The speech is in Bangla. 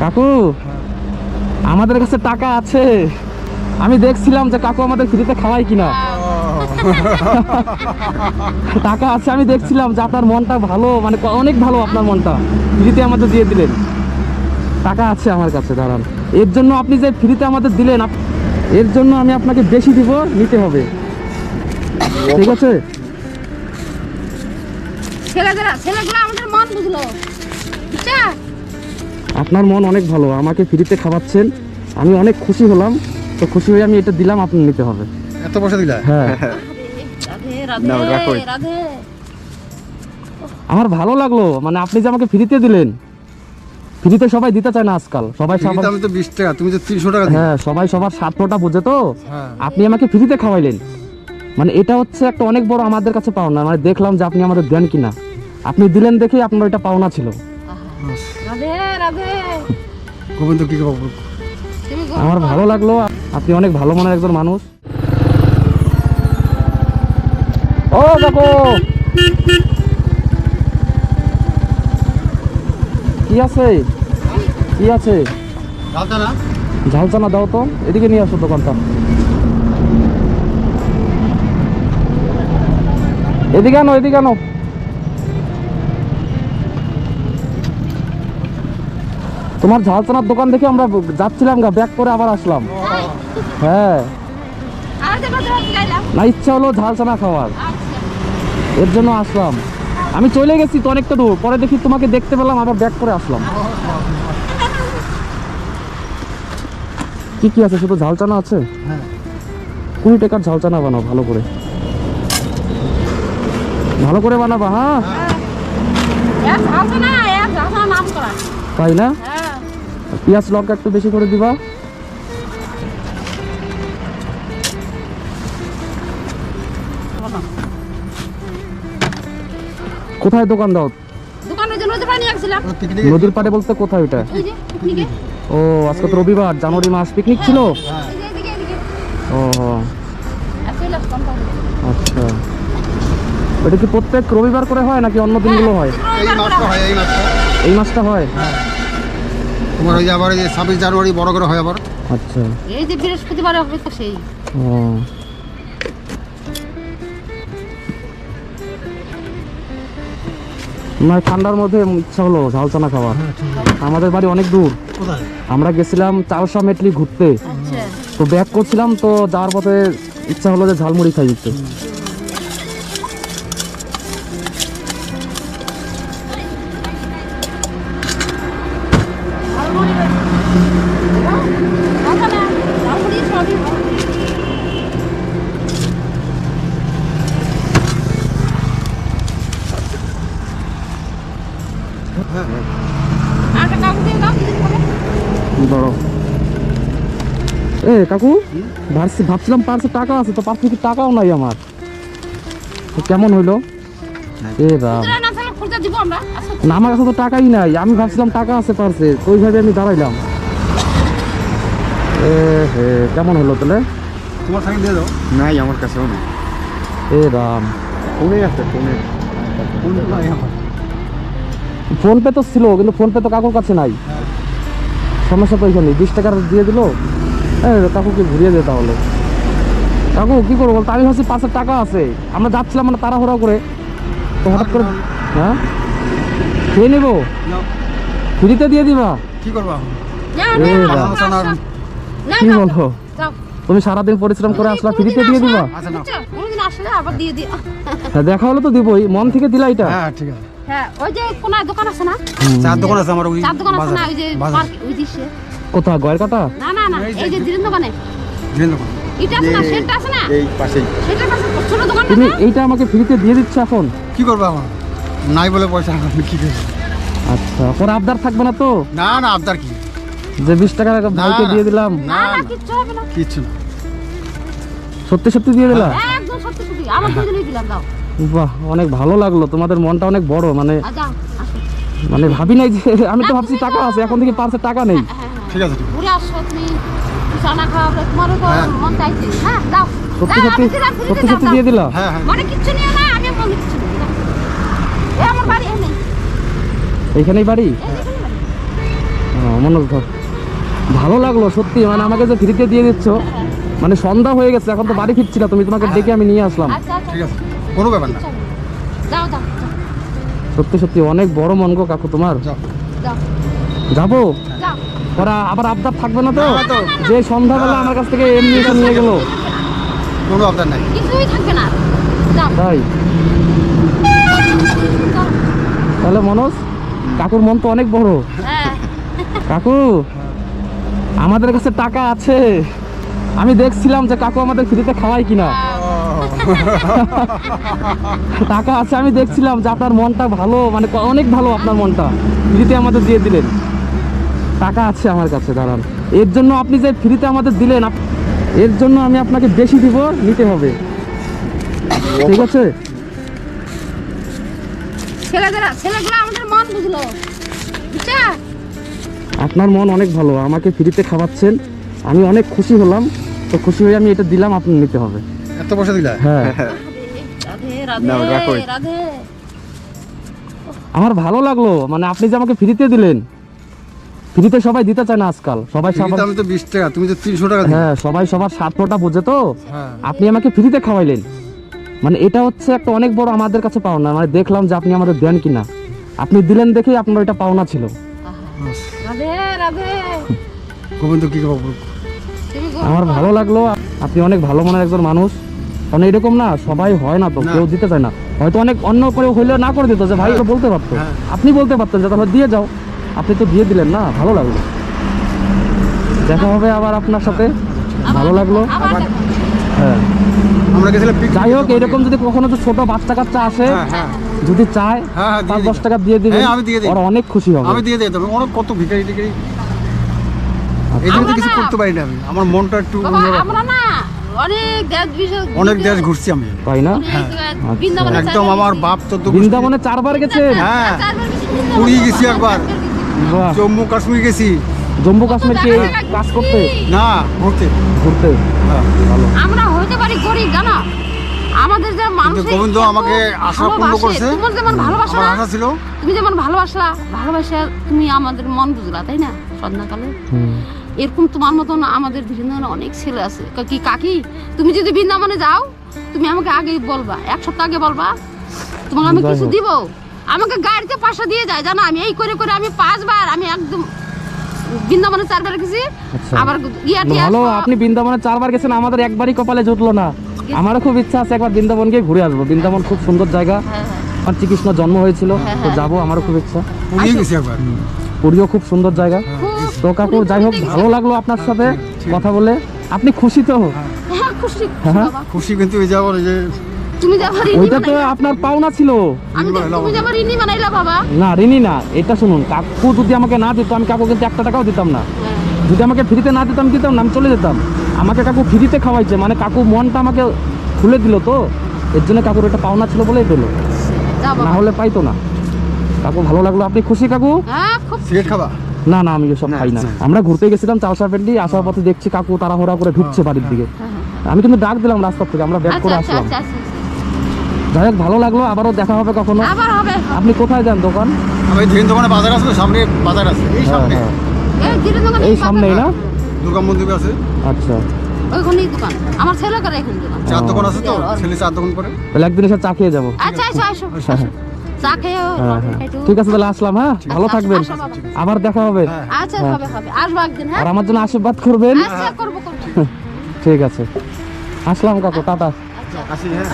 কাকু আমাদের কাছে টাকা আছে, আমি দেখছিলাম যে কাকু আমাদের ফ্রিতে খাওয়াই কিনা। টাকা আছে, আমি দেখছিলাম যে আপনার মনটা ভালো, মানে অনেক ভালো, আপনার মনটা ফ্রিতে আমাদের দিয়ে দিলেন। টাকা আছে আমার কাছে, দাঁড়ান। এর জন্য আপনি যে ফ্রিতে আমাদের দিলেন, এর জন্য আমি আপনাকে বেশি দিব, নিতে হবে, ঠিক আছে? আপনার মন অনেক ভালো, আমাকে ফ্রিতে খাওয়াচ্ছেন, আমি অনেক খুশি হলাম। তো খুশি হয়ে আমি এটা দিলাম, আপনি নিতে হবে। এত পয়সা দিলা? হ্যাঁ, আমার ভালো লাগলো, মানে আপনি যে আমাকে ফ্রিতে দিলেন। ফ্রিতে সবাই দিতে চায় না আজকাল, সবাই সবার, আমি তো 20 টাকা, তুমি তো 300 টাকা। হ্যাঁ, সবাই সবার স্বার্থটা বোঝে তো। হ্যাঁ। আপনি আমাকে ফ্রিতে খাওয়াইলেন, মানে এটা হচ্ছে একটা অনেক বড় আমাদের কাছে পাওনা। মানে দেখলাম যে আপনি আমাদের দেন কিনা, আপনি দিলেন দেখে আপনার এটা পাওনা ছিল। গোবিন্দ কি বলবো, আমার ভালো লাগলো, আপনি অনেক ভালো মনের একজন মানুষ। ও কাকু, কি আছে, কি আছে? ঝাল চানা দাও তো, এদিকে নিয়ে আসো দোকানটা, এদিকে আনো, এদিকে আনো। তোমার ঝাল চানার দোকান দেখে আমরা যাচ্ছিলাম, ব্যাক করে আবার আসলাম। হ্যাঁ, না ইচ্ছা হলো ঝাল চানা খাওয়ার, এর জন্য আসলাম। আমি চলে গেছি তো অনেকটা দূর, পরে দেখি তোমাকে দেখতে পেলাম, আবার ব্যাক করে আসলাম। কি কি আছে? শুধু ঝাল চানা আছে? 20 টাকার ঝাল চানা বানাও, ভালো করে, ভালো করে বানাবা। হ্যাঁ, তাই না? পেঁয়াজ লঙ্কা একটু বেশি করে দিবা। কোথায় দোকান দাও? নদীর পাড়ে বলতে কোথায় ওটা? ও, আজকে তো রবিবার, জানুয়ারি মাস, পিকনিক ছিল। ও আচ্ছা, এটা কি প্রত্যেক রবিবার করে হয় নাকি অন্য দিনগুলো হয়? এই মাসটা হয়। তোমার ওই আবার 26 জানুয়ারি বড় করে হয় আবার। আচ্ছা, এই যে বৃহস্পতিবারে হবে তো সেই। ও, না ঠান্ডার মধ্যে ইচ্ছা হলো ঝাল চানা খাওয়ার। আমাদের বাড়ি অনেক দূর, আমরা গেছিলাম চালসা মেটলি ঘুরতে, তো ব্যাক করছিলাম, তো যাওয়ার পথে ইচ্ছা হলো যে ঝালমুড়ি খাই দিতে। ধরো, এ কাকু, ভাবছিলাম পার্সে টাকা আছে, তো পার্সে কি টাকাও নাই আমার, তো কেমন হইলো? এ রাম, না আমার কাছে তো টাকাই নাই, আমি ভাবছিলাম টাকা আছে পার্সে, তো ওইভাবে আমি দাঁড়াইলাম। এ হে, কেমন হলো তাহলে? তোমার সাইকেল দিয়ে দাও। নাই আমার কাছেও নেই। এ রাম, ফোনে আছে, ফোনে নাই আমার। ফোন পে তো ছিল, কিন্তু ফোন পে তো কাকুর কাছে নাই। সমস্যা তো এখানে 20 টাকার দিয়ে দিল, কাকুকে ঘুরিয়ে দে তাহলে। কাকু কি করবো বলতো, আমি ভাবছি পার্সের টাকা আছে, আমরা যাচ্ছিলাম মানে তাড়াহুড়া করে, তো হঠাৎ করে, হ্যাঁ খেয়ে নেবো, ফ্রিতে দিয়ে দিবা? কি করবা? কি বলো, তুমি সারাদিন পরিশ্রম করে আসলা, ফ্রিতে দিয়ে দিবা? হ্যাঁ, দেখা হলে তো দিবই, মন থেকে দিলা এটা। হ্যাঁ ঠিক আছে। হ্যাঁ, ওই যে কোনায় দোকান আছে না, চার দোকান আছে আমার, ওই চার দোকান আছে না, ওই যে পার্ক, ওই দিশে। কোথায়? গয়ের কাটা? না না না, এই যে দিলেন দোকানে দোকান এটা আছে না, সেটা আছে না, এই পাশেই। সেটার পাশে ছোট দোকান তুমি না। এইটা আমাকে ফ্রিতে দিয়ে দিচ্ছ এখন? কি করবা আমার নাই বলে পয়সা, আমি কি করব? আচ্ছা, পরে আবদার থাকবে না তো, না না, আবদার কি, যে 20 টাকা ভাইকে দিয়ে দিলাম? না না, কিচ্ছু হবে না, কিচ্ছু না। সত্যি সত্যি দিয়ে দিলা? একদম সত্যি সত্যি, আমার দুজনেই দিলাম, দাও। বাহ, অনেক ভালো লাগলো, তোমাদের মনটা অনেক বড়, মানে যাও, আসো। মানে ভাবি নাই যে, আমি তো ভাবছি টাকা আছে, এখন থেকে পার্সে টাকা নেই। ঠিক আছে, ঠিক আছে। ঘুরে আসো তুমি, চানা খাওয়াবে, তোমারও তো মন চাইছে। হ্যাঁ, দাও। সত্যি দাও, সত্যি, আমি দিলাম, ফ্রিতে সত্যি দাও, সত্যি দাও। দিয়ে দিলা? হ্যাঁ হ্যাঁ, মানে কিচ্ছু নিয়ে না, আমি মনে কিচ্ছু নিয়ে দাও। এই আমার বাড়ি এনে, এইখানেই বাড়ি? এই যেখানে বাড়ি। ও, মনোজ ধর। ভালো লাগলো সত্যি, মানে আমাকে যে ফ্রিতে দিয়ে দিচ্ছ, মানে সন্ধ্যা হয়ে গেছে, এখন তো বাড়ি ফিরছিলাম, তুমি তোমাকে ডেকে আমি নিয়ে আসলাম। আচ্ছা আচ্ছা ঠিক আছে, কোনো ব্যাপার না। চলো। যাও যাও যাও, সত্যি সত্যি অনেক বড় মন গো কাকু তোমার। যাও। যাও যাবো যাও। ওরা আবার আবদার থাকবে না তো, না তো। যে সন্ধ্যাবেলা আমার কাছ থেকে এমনি এসে নিয়ে গেল, কোনো আবদার নাই। কিছুই থাকবে না, যাও তাই? যাও। তাহলে মনোজ, কাকুর মন তো অনেক বড়। হ্যাঁ কাকু, আমাদের কাছে টাকা আছে, আমি দেখছিলাম যে কাকু আমাদের ফ্রিতে খাওয়ায় কিনা। টাকা আছে, আমি দেখছিলাম যে আপনার মনটা ভালো, মানে অনেক ভালো, আপনার মনটা ফ্রিতে আমাদের দিয়ে দিলেন। টাকা আছে আমার কাছে, দাঁড়ান, এর জন্য আপনি যে ফ্রিতে আমাদের দিলেন, এর জন্য আমি আপনাকে বেশি দিব, নিতে হবে, ঠিক আছে? ছেলেগুলো আমাদের মন বুঝলো, বুঝছা? আপনার মন অনেক ভালো, আমাকে ফ্রিতে খাওয়াচ্ছেন, আমি অনেক খুশি হলাম, তো খুশি হয়ে আমি এটা দিলাম, আপনি নিতে হবে। এত পয়সা দিলা? হ্যাঁ, রাধে নাও, রাখো। রাধে রাধে। আমার ভালো লাগলো, মানে আপনি যে আমাকে ফ্রিতে দিলেন, ফ্রিতে সবাই দিতে চায় না আজকাল, সবাই সবার, আমি তো 20 টাকা, তুমি তো 300 টাকা দিলে। হ্যাঁ সবাই সবার স্বার্থটা বোঝে তো, হ্যাঁ। আপনি আমাকে ফ্রিতে খাওয়াইলেন, মানে এটা হচ্ছে একটা অনেক বড় আমাদের কাছে পাওনা, মানে দেখলাম যে আপনি আমাদের দেন কিনা, আপনি দিলেন দেখেই আপনার এটা পাওনা ছিল। রাধে রাধে। গোবিন্দ কি খবর? তুমি গো- আমার ভালো লাগলো, আপনি অনেক ভালো মনের একজন মানুষ, কারণ এরকম না সবাই হয় না তো, না। কেউ দিতে চায় না, হয়তো অনেক অন্য করে হইলে না করে দিত, যে ভাই এটা বলতে পারতো, হ্যাঁ। আপনি বলতে পারতেন যে তাহলে দিয়ে যাও, আপনি তো দিয়ে দিলেন না, ভালো লাগলো। দেখা হবে আবার আপনার সাথে, ভালো লাগলো। আবার দেখো। হ্যাঁ, আমরা গেছিলাম picnic যাই হোক, করতে। এরকম যদি কখনো তো ছোট বাচ্চা কাচ্চা আসে, হ্যাঁ, হ্যাঁ। যদি চায় হ্যাঁ, হ্যাঁ, দিয়ে 5-10 দিবো। টাকা দিয়ে দিবেন, হ্যাঁ, আমি দিয়ে দিই। ওরা অনেক খুশি হবে। আমি দিয়ে দিই, তবে অনেক কত ভিখারি টিখারি, এই জন্য তো আমরা কিছু না। করতে পারি না আমি, আমার মনটা একটু বাবা, অন্যরকম। আমরা না অনেক দেশ বিদেশ অনেক দেশ ঘুরছি আমি, তাই না? অনেক জায়গায় বৃন্দাবনে একদম চারবার আমার গেছি। বাপ 14 বৃন্দাবনে 4বার গেছেন? হ্যাঁ। চারবার গেছি বৃন্দাবনে। পুরী গেছি একবার। বাহ, জম্মু কাশ্মীর গেছি, জম্মু কাশ্মীর কি জায়গায় কাজ ঘুরছি। করতে, না ঘুরতে। ঘুরতে? হ্যাঁ। ভালো। আমরা হইতে পারি গরিব, জানো, আমাদের যে মানুষ গোবিন্দ আমাকে আশা পূর্ণ করছে। তোমার যেমন ভালোবাসা আমার না, আশা ছিল। তুমি যেমন ভালোবাসলা, ভালোবাসা তুমি আমাদের মন বুঝলা, তাই না? সন্ধ্যাকালে হুম। এরকম তোমার মতন আমাদের বৃন্দাবনে অনেক ছেলে আছে। কি কাকি, তুমি যদি বৃন্দাবনে যাও, তুমি আমাকে আগে বলবা, 1 সপ্তাহ আগে বলবা, তোমাকে আমি যাই কিছু হোক। দিব। আমাকে গাড়িতে পাশা দিয়ে যায়, জানো, আমি এই করে করে আমি 5 বার, আমি একদম বৃন্দাবনে 4 বার গেছি। আচ্ছা। আবার ইয়া টিয়া ভালো, সব- আপনি বৃন্দাবনে 4বার গেছেন, আমাদের একবারই কপালে জুটলো না। আমারও খুব ইচ্ছা আছে একবার বৃন্দাবন গিয়ে ঘুরে আসবো, বৃন্দাবন খুব সুন্দর জায়গা, হ্যাঁ, হ্যাঁ। আমার শ্রীকৃষ্ণ জন্ম হয়েছিল, হ্যাঁ, তো হ্যাঁ। যাবো, আমারও খুব ইচ্ছা। পুরী গেছি একবার। পুরীও খুব সুন্দর জায়গা। খুব তো কাকু, যাই হোক, ভালো লাগলো আপনার সাথে কথা বলে। আপনি খুশি তো? হ্যাঁ, খুশি হ্যাঁ। বাবা। খুশি, কিন্তু এই যাবো যে তুমি যে আমার ঋণী ওইটা তো বানাইলা। আপনার পাওনা ছিল। তুমি যে আমার ঋণী বানাইলা বাবা। না, ঋণী না, এটা শুনুন, কাকু যদি আমাকে না দিত, আমি কাকু কিন্তু 1 টাকাও দিতাম না। যদি আমাকে ফ্রিতে না দিতাম না, আমি চলে যেতাম। আমাকে কাকু ফ্রিতে খাওয়াইছে, মানে কাকু মনটা আমাকে খুলে দিল, তো এর জন্য কাকুর এটা পাওনা ছিল বলেই পেলো, যা না বাবা। হলে পাইতো না। কাকু, ভালো লাগলো, আপনি খুশি কাকু? হ্যাঁ, খুব সিগারেট খাবা? না না, আমি এসব খাই না। আমরা ঘুরতে গেছিলাম চালসাপেন্ডি, আসার পথে দেখছি কাকু তাড়াহুড়া করে ঢুকছে বাড়ির দিকে, আমি কিন্তু ডাক দিলাম রাস্তা থেকে, আমরা ব্যাক আচ্ছা করে আচ্ছা আসলাম। আচ্ছা আচ্ছা। যাই হোক, ভালো লাগলো, আবারও দেখা হবে কখনো। আবার হবে। আপনি কোথায় যান দোকান? আমি ধীরেন দোকানে বাজার আছে, সামনে বাজার আছে, এই হ্যাঁ, সামনে হ্যাঁ, এই ধীরে দোকানে এই সামনেই না? দুর্গা মন্দির আছে, আচ্ছা, ওইখানেই দোকান। আমার ছেলে করে এখন দোকান। চার দোকান আছে তো, ছেলে চার দোকান করে। তাহলে একদিন এসে চা খেয়ে যাবো। আচ্ছা আচ্ছা, আসো হ্যাঁ, হ্যাঁ, চা খেয়েও হ্যাঁ, হ্যাঁ। একটু। ঠিক আছে, তাহলে আসলাম। হ্যাঁ, ভালো আচ্ছা, থাকবেন, আসো বাবা। আবার দেখা হবে। হ্যাঁ। আচ্ছা, হবে হবে, আসবো একদিন। হ্যাঁ, আর আমার জন্য আশীর্বাদ করবেন। আচ্ছা, করবো করবো। ঠিক আছে, আসলাম কাকু, টাটা। আসি, হ্যাঁ।